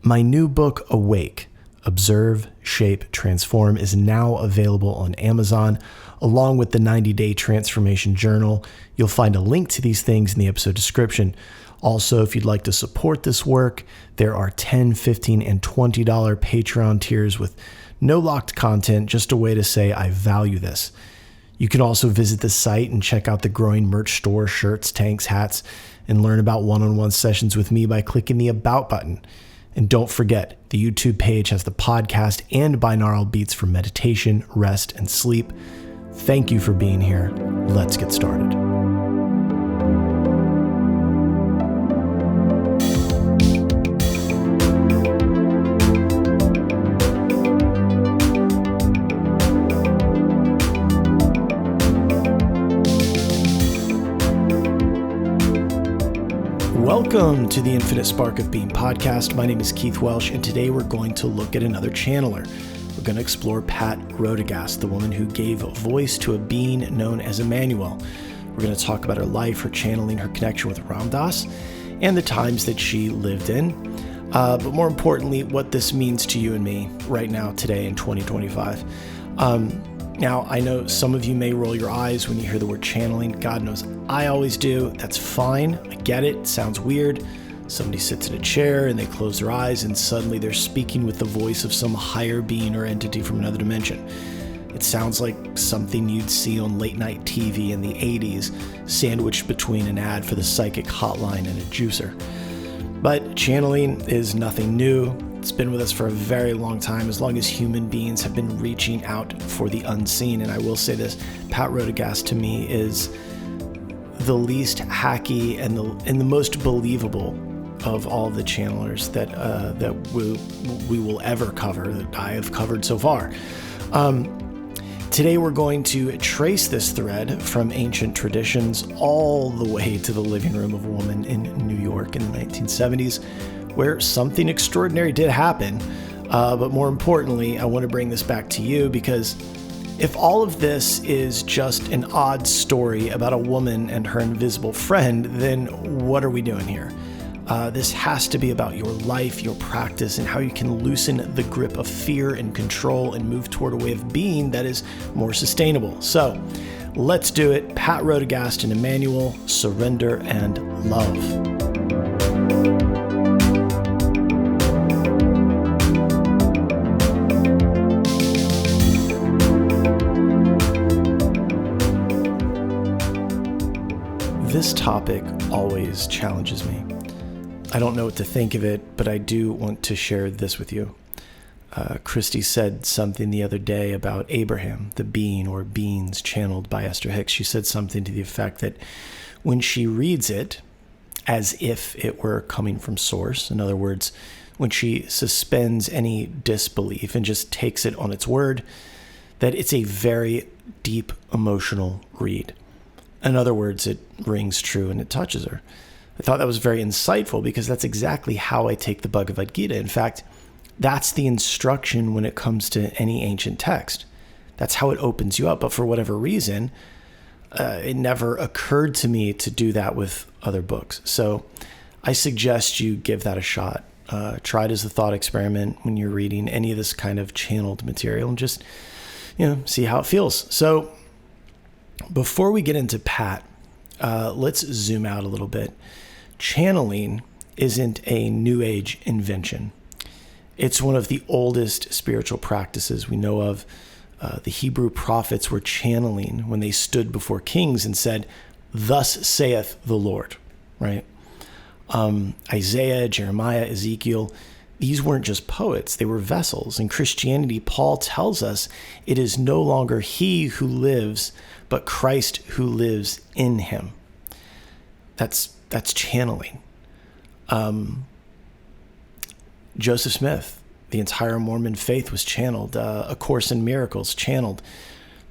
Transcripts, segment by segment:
My new book, Awake, Observe, Shape, Transform, is now available on Amazon, along with the 90-day transformation journal. You'll find a link to these things in the episode description. Also, if you'd like to support this work, there are $10, $15, and $20 Patreon tiers with no locked content, just a way to say I value this. You can also visit the site and check out the growing merch store, shirts, tanks, hats, and learn about one-on-one sessions with me by clicking the About button. And don't forget, the YouTube page has the podcast and binaural beats for meditation, rest, and sleep. Thank you for being here. Let's get started. Welcome to the Infinite Spark of Being podcast. My name is Keith Welsh, and today we're going to look at another channeler. We're going to explore Pat Rodegast, the woman who gave voice to a being known as Emmanuel. We're going to talk about her life, her channeling, her connection with Ram Dass, and the times that she lived in. But more importantly, what this means to you and me right now, today in 2025. Now, I know some of you may roll your eyes when you hear the word channeling. God knows I always do. That's fine. I get it. It sounds weird. Somebody sits in a chair and they close their eyes and suddenly they're speaking with the voice of some higher being or entity from another dimension. It sounds like something you'd see on late night TV in the 80s, sandwiched between an ad for the psychic hotline and a juicer. But channeling is nothing new. It's been with us for a very long time, as long as human beings have been reaching out for the unseen. And I will say this, Pat Rodegast to me is the least hacky and the most believable of all the channelers that we will ever cover, that I have covered so far. Today we're going to trace this thread from ancient traditions all the way to the living room of a woman in New York in the 1970s, where something extraordinary did happen. But more importantly, I want to bring this back to you, because if all of this is just an odd story about a woman and her invisible friend, then what are we doing here? This has to be about your life, your practice, and how you can loosen the grip of fear and control and move toward a way of being that is more sustainable. So let's do it. Pat Rodegast and Emmanuel, Surrender and Love. This topic always challenges me. I don't know what to think of it, but I do want to share this with you. Christy said something the other day about Abraham, the being or beings channeled by Esther Hicks. She said something to the effect that when she reads it as if it were coming from source, in other words, when she suspends any disbelief and just takes it on its word, that it's a very deep emotional read. In other words, it rings true and it touches her. I thought that was very insightful, because that's exactly how I take the Bhagavad Gita. In fact, that's the instruction when it comes to any ancient text. That's how it opens you up. But for whatever reason, it never occurred to me to do that with other books. So I suggest you give that a shot. Try it as a thought experiment when you're reading any of this kind of channeled material and just, see how it feels. So before we get into Pat, let's zoom out a little bit. Channeling isn't a New Age invention. It's one of the oldest spiritual practices we know of. The Hebrew prophets were channeling when they stood before kings and said, "Thus saith the Lord," right? Isaiah, Jeremiah, Ezekiel, these weren't just poets, they were vessels. In Christianity, Paul tells us it is no longer he who lives, but Christ who lives in him. That's channeling. Joseph Smith, the entire Mormon faith was channeled. A Course in Miracles, channeled.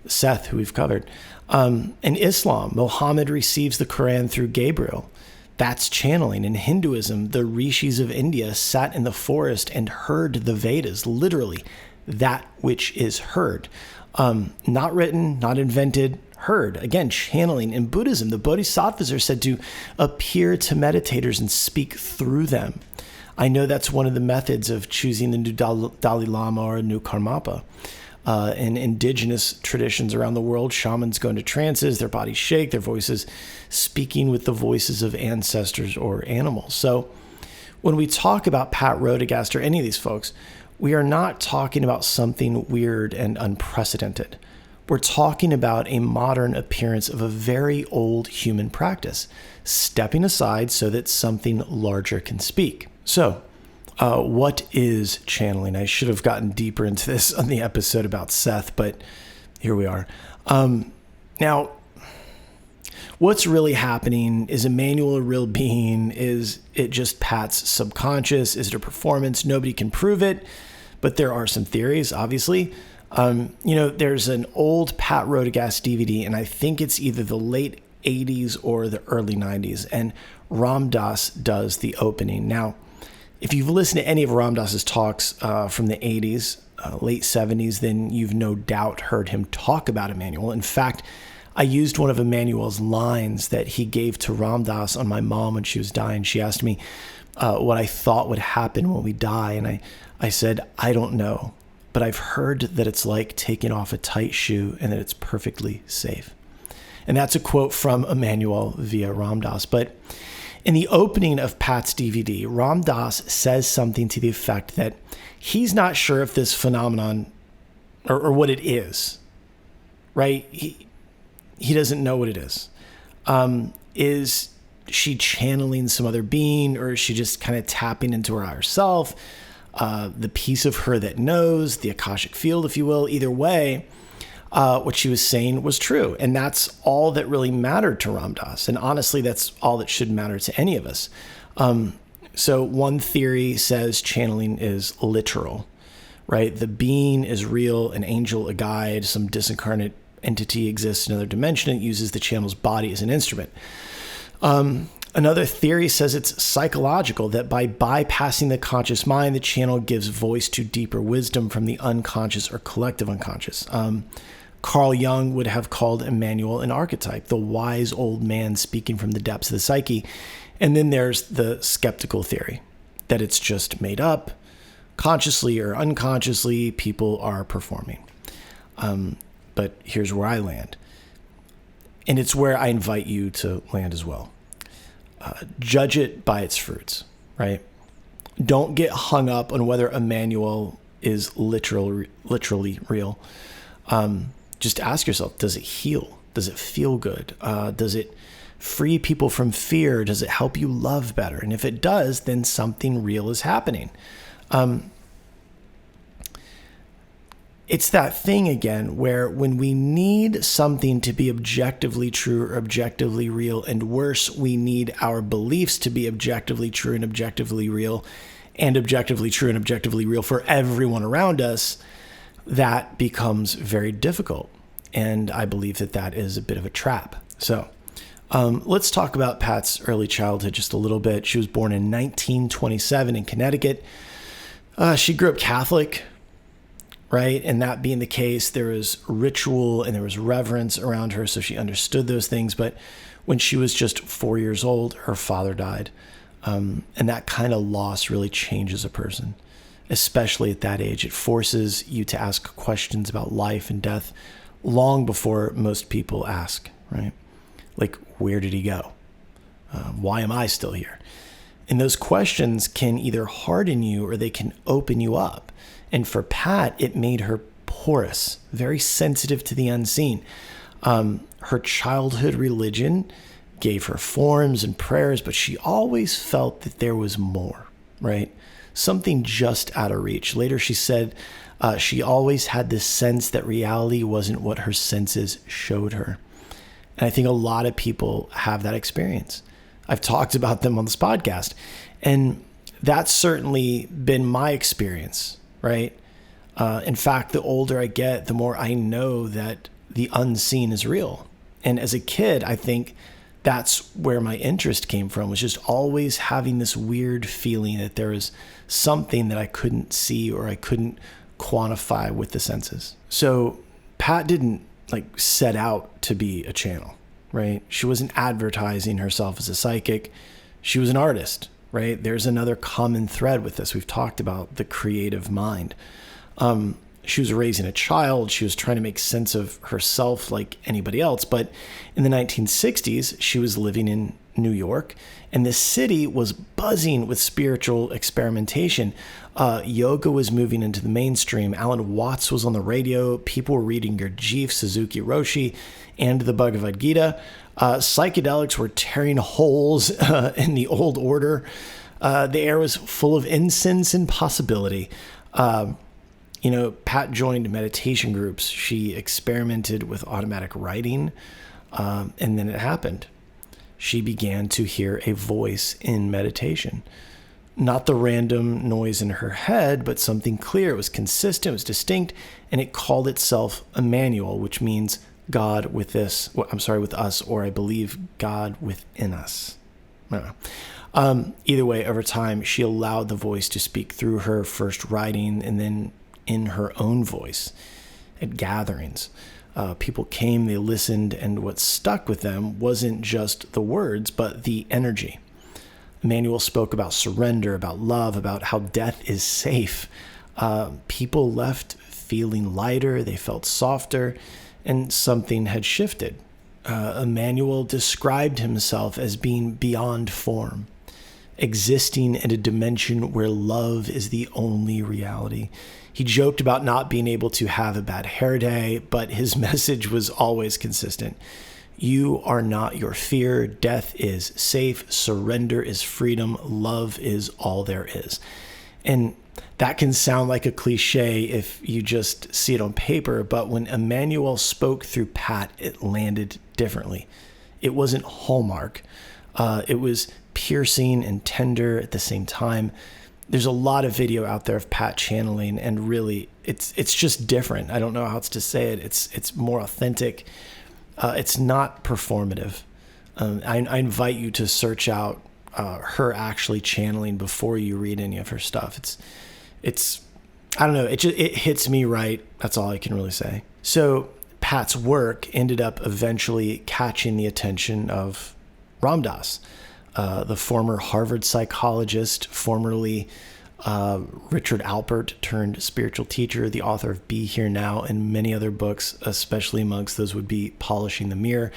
Seth, who we've covered. In Islam, Muhammad receives the Quran through Gabriel. That's channeling. In Hinduism, the rishis of India sat in the forest and heard the Vedas, literally, that which is heard. Not written, not invented, heard. Again, channeling. In Buddhism, the bodhisattvas are said to appear to meditators and speak through them. I know that's one of the methods of choosing the new Dalai Lama or a new Karmapa. In indigenous traditions around the world, shamans go into trances, their bodies shake, their voices speaking with the voices of ancestors or animals. So when we talk about Pat Rodegast or any of these folks, we are not talking about something weird and unprecedented. We're talking about a modern appearance of a very old human practice, stepping aside so that something larger can speak. So, what is channeling? I should have gotten deeper into this on the episode about Seth, but here we are. Now, what's really happening? Is Emmanuel a real being? Is it just Pat's subconscious? Is it a performance? Nobody can prove it, but there are some theories, obviously. There's an old Pat Rodegast DVD, and I think it's either the late 80s or the early 90s, and Ram Dass does the opening. Now, if you've listened to any of Ram Dass's talks from the 80s, late 70s, then you've no doubt heard him talk about Emmanuel. In fact, I used one of Emmanuel's lines that he gave to Ram Dass on my mom when she was dying. She asked me what I thought would happen when we die, and I said, I don't know, but I've heard that it's like taking off a tight shoe and that it's perfectly safe. And that's a quote from Emmanuel via Ram Dass. But in the opening of Pat's DVD, Ram Dass says something to the effect that he's not sure if this phenomenon or what it is, right? He doesn't know what it is. Is she channeling some other being, or is she just kind of tapping into her higher self? The piece of her that knows, the Akashic field, if you will. Either way, what she was saying was true. And that's all that really mattered to Ram Dass. And honestly, that's all that should matter to any of us. So one theory says channeling is literal, right? The being is real, an angel, a guide, some disincarnate entity exists in another dimension. It uses the channel's body as an instrument. Another theory says it's psychological, that by bypassing the conscious mind, the channel gives voice to deeper wisdom from the unconscious or collective unconscious. Carl Jung would have called Emmanuel an archetype, the wise old man speaking from the depths of the psyche. And then there's the skeptical theory, that it's just made up, consciously or unconsciously, people are performing. But here's where I land. And it's where I invite you to land as well. Judge it by its fruits, right? Don't get hung up on whether Emmanuel is literally real. Just ask yourself, does it heal? Does it feel good? Does it free people from fear? Does it help you love better? And if it does, then something real is happening. It's that thing again where when we need something to be objectively true or objectively real, and worse, we need our beliefs to be objectively true and objectively real, and objectively true and objectively real for everyone around us, that becomes very difficult. And I believe that that is a bit of a trap. So let's talk about Pat's early childhood just a little bit. She was born in 1927 in Connecticut. She grew up Catholic, right? And that being the case, there was ritual and there was reverence around her, so she understood those things. But when she was just 4 years old, her father died. And that kind of loss really changes a person, especially at that age. It forces you to ask questions about life and death long before most people ask, right? Like, where did he go? Why am I still here? And those questions can either harden you or they can open you up. And for Pat, it made her porous, very sensitive to the unseen. Her childhood religion gave her forms and prayers, but she always felt that there was more, right? Something just out of reach. Later, she said she always had this sense that reality wasn't what her senses showed her. And I think a lot of people have that experience. I've talked about them on this podcast. And that's certainly been my experience, right? In fact, the older I get, the more I know that the unseen is real. And as a kid, I think that's where my interest came from, was just always having this weird feeling that there was something that I couldn't see or I couldn't quantify with the senses. So Pat didn't set out to be a channel, right? She wasn't advertising herself as a psychic. She was an artist, right? There's another common thread with this. We've talked about the creative mind. She was raising a child. She was trying to make sense of herself like anybody else. But in the 1960s, she was living in New York, and the city was buzzing with spiritual experimentation. Yoga was moving into the mainstream. Alan Watts was on the radio. People were reading Gurdjieff, Suzuki Roshi, and the Bhagavad Gita. Psychedelics were tearing holes in the old order. The air was full of incense and possibility. Pat joined meditation groups. She experimented with automatic writing, and then it happened. She began to hear a voice in meditation. Not the random noise in her head, but something clear. It was consistent, it was distinct, and it called itself Emmanuel, which means God with us, or I believe God within us. I don't know. Either way, over time, she allowed the voice to speak through her, first writing and then in her own voice at gatherings. People came, they listened, and what stuck with them wasn't just the words, but the energy. Emmanuel spoke about surrender, about love, about how death is safe. People left feeling lighter, they felt softer, and something had shifted. Emmanuel described himself as being beyond form, existing in a dimension where love is the only reality. He joked about not being able to have a bad hair day, but his message was always consistent. You are not your fear. Death is safe. Surrender is freedom. Love is all there is. And that can sound like a cliche if you just see it on paper, but when Emmanuel spoke through Pat, it landed differently. It wasn't Hallmark. It was piercing and tender at the same time. There's a lot of video out there of Pat channeling, and really, it's just different. I don't know how else to say it. It's more authentic. It's not performative. I invite you to search out her actually channeling before you read any of her stuff. It's I don't know. It hits me right. That's all I can really say. So Pat's work ended up eventually catching the attention of Ram Dass, the former Harvard psychologist, formerly Richard Alpert turned spiritual teacher, the author of Be Here Now and many other books, especially amongst those would be Polishing the Mirror,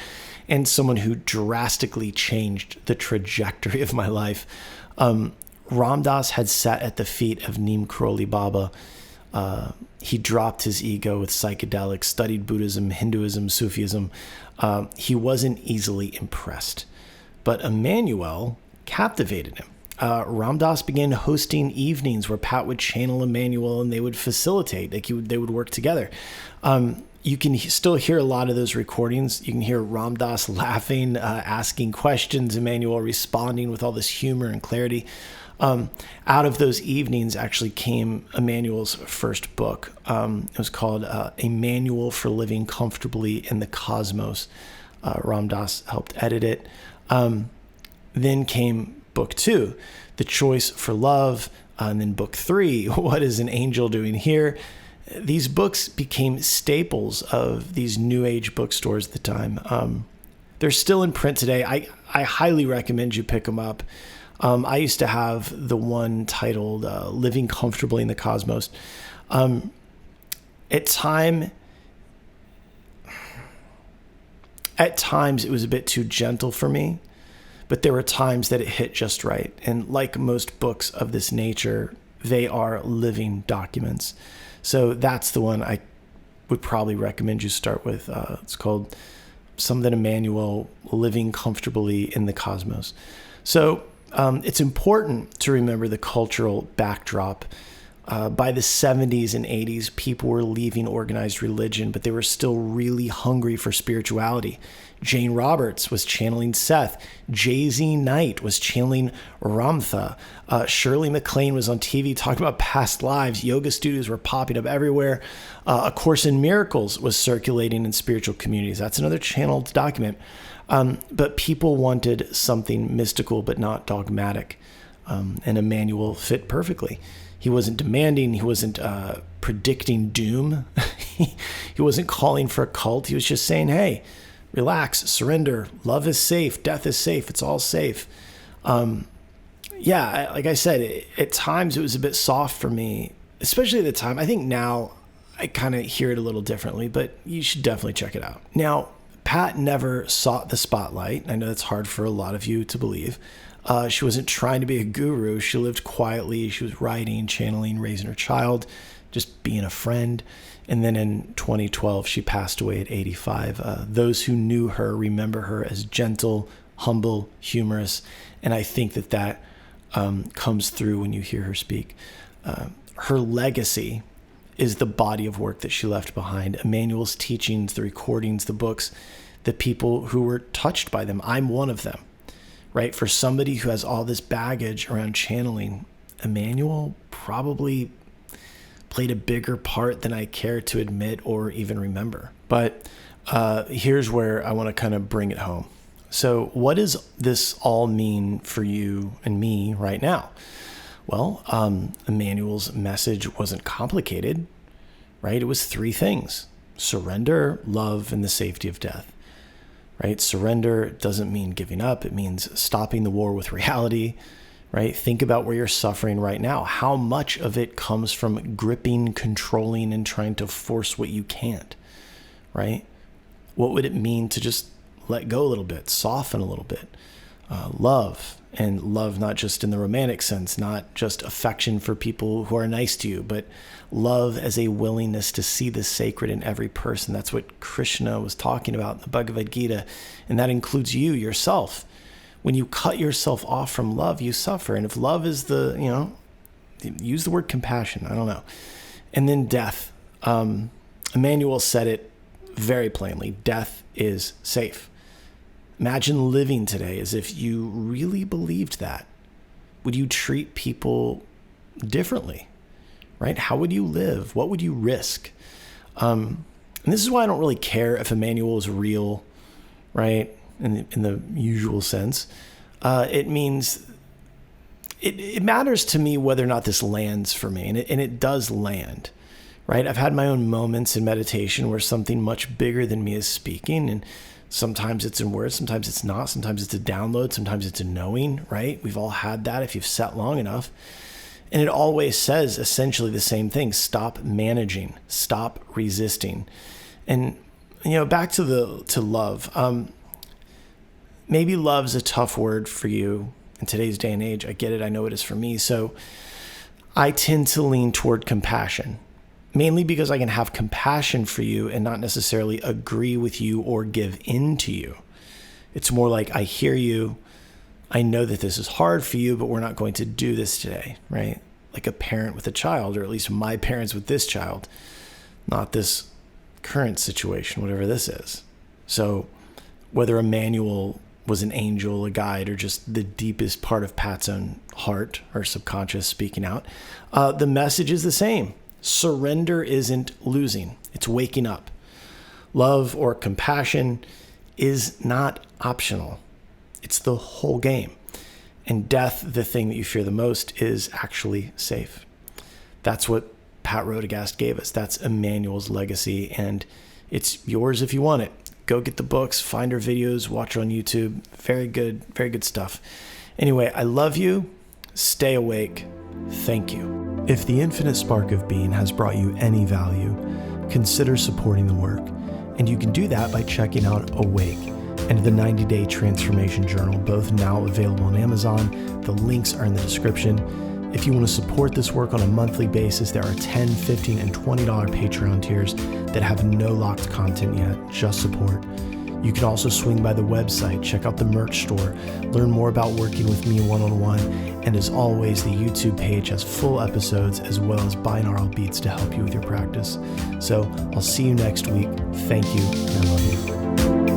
and someone who drastically changed the trajectory of my life. Ram Dass had sat at the feet of Neem Karoli Baba. He dropped his ego with psychedelics, studied Buddhism, Hinduism, Sufism. He wasn't easily impressed. But Emmanuel captivated him. Ram Dass began hosting evenings where Pat would channel Emmanuel and they would facilitate. They would work together. You can still hear a lot of those recordings. You can hear Ram Dass laughing, asking questions, Emmanuel responding with all this humor and clarity. Out of those evenings actually came Emmanuel's first book. It was called A Manual for Living Comfortably in the Cosmos. Ram Dass helped edit it. Then came book 2, The Choice for Love, and then book 3, What is an Angel Doing Here? These books became staples of these new age bookstores at the time. They're still in print today. I highly recommend you pick them up. I used to have the one titled Living Comfortably in the Cosmos. At times it was a bit too gentle for me, but there were times that it hit just right. And like most books of this nature, they are living documents. So that's the one I would probably recommend you start with. It's called Something Emmanuel, Living Comfortably in the Cosmos. So it's important to remember the cultural backdrop. By the 70s and 80s, people were leaving organized religion, but they were still really hungry for spirituality. Jane Roberts was channeling Seth. Jay-Z Knight was channeling Ramtha. Shirley MacLaine was on TV talking about past lives. Yoga studios were popping up everywhere. A Course in Miracles was circulating in spiritual communities. That's another channeled document. But people wanted something mystical but not dogmatic. And Emmanuel fit perfectly. He wasn't demanding. He wasn't predicting doom. He wasn't calling for a cult. He was just saying, hey, relax, surrender. Love is safe. Death is safe. It's all safe. yeah, like I said, at times it was a bit soft for me, especially at the time. I think now I kind of hear it a little differently, but you should definitely check it out. Now, Pat never sought the spotlight. I know that's hard for a lot of you to believe. She wasn't trying to be a guru. She lived quietly. She was writing, channeling, raising her child, just being a friend. And then in 2012, she passed away at 85. Those who knew her remember her as gentle, humble, humorous. And I think that comes through when you hear her speak. Her legacy is the body of work that she left behind. Emmanuel's teachings, the recordings, the books, the people who were touched by them. I'm one of them, right? For somebody who has all this baggage around channeling, Emmanuel probably played a bigger part than I care to admit or even remember. But here's where I want to kind of bring it home. So what does this all mean for you and me right now? Well, Emmanuel's message wasn't complicated, right? It was 3 things: surrender, love, and the safety of death, right? Surrender doesn't mean giving up. It means stopping the war with reality, right? Think about where you're suffering right now. How much of it comes from gripping, controlling, and trying to force what you can't, right? What would it mean to just let go a little bit, soften a little bit? Love, and love not just in the romantic sense, not just affection for people who are nice to you, but love as a willingness to see the sacred in every person. That's what Krishna was talking about in the Bhagavad Gita, and that includes you, yourself. When you cut yourself off from love, you suffer. And if love is use the word compassion, I don't know. And then death. Emmanuel said it very plainly. Death is safe. Imagine living today as if you really believed that. Would you treat people differently, right? How would you live? What would you risk? And this is why I don't really care if Emmanuel is real, right? In the usual sense. It means it matters to me whether or not this lands for me, and it does land, right? I've had my own moments in meditation where something much bigger than me is speaking, and sometimes it's in words, sometimes it's not, sometimes it's a download, sometimes it's a knowing, right? We've all had that if you've sat long enough. And it always says essentially the same thing: stop managing, stop resisting. And back to love. Maybe love's a tough word for you in today's day and age. I get it. I know it is for me. So I tend to lean toward compassion, mainly because I can have compassion for you and not necessarily agree with you or give in to you. It's more like, I hear you. I know that this is hard for you, but we're not going to do this today, right? Like a parent with a child, or at least my parents with this child, not this current situation, whatever this is. So whether Emmanuel was an angel, a guide, or just the deepest part of Pat's own heart or subconscious speaking out, the message is the same. Surrender isn't losing. It's waking up. Love or compassion is not optional. It's the whole game. And death, the thing that you fear the most, is actually safe. That's what Pat Rodegast gave us. That's Emmanuel's legacy, and it's yours if you want it. Go get the books, find her videos, watch her on YouTube. Very good stuff. Anyway, I love you. Stay awake. Thank you. If the infinite spark of being has brought you any value, consider supporting the work. And you can do that by checking out Awake and the 90-Day Transformation Journal, both now available on Amazon. The links are in the description. If you want to support this work on a monthly basis, there are $10, $15, and $20 Patreon tiers that have no locked content yet, just support. You can also swing by the website, check out the merch store, learn more about working with me one-on-one, and as always, the YouTube page has full episodes as well as binaural beats to help you with your practice. So I'll see you next week. Thank you, and I love you.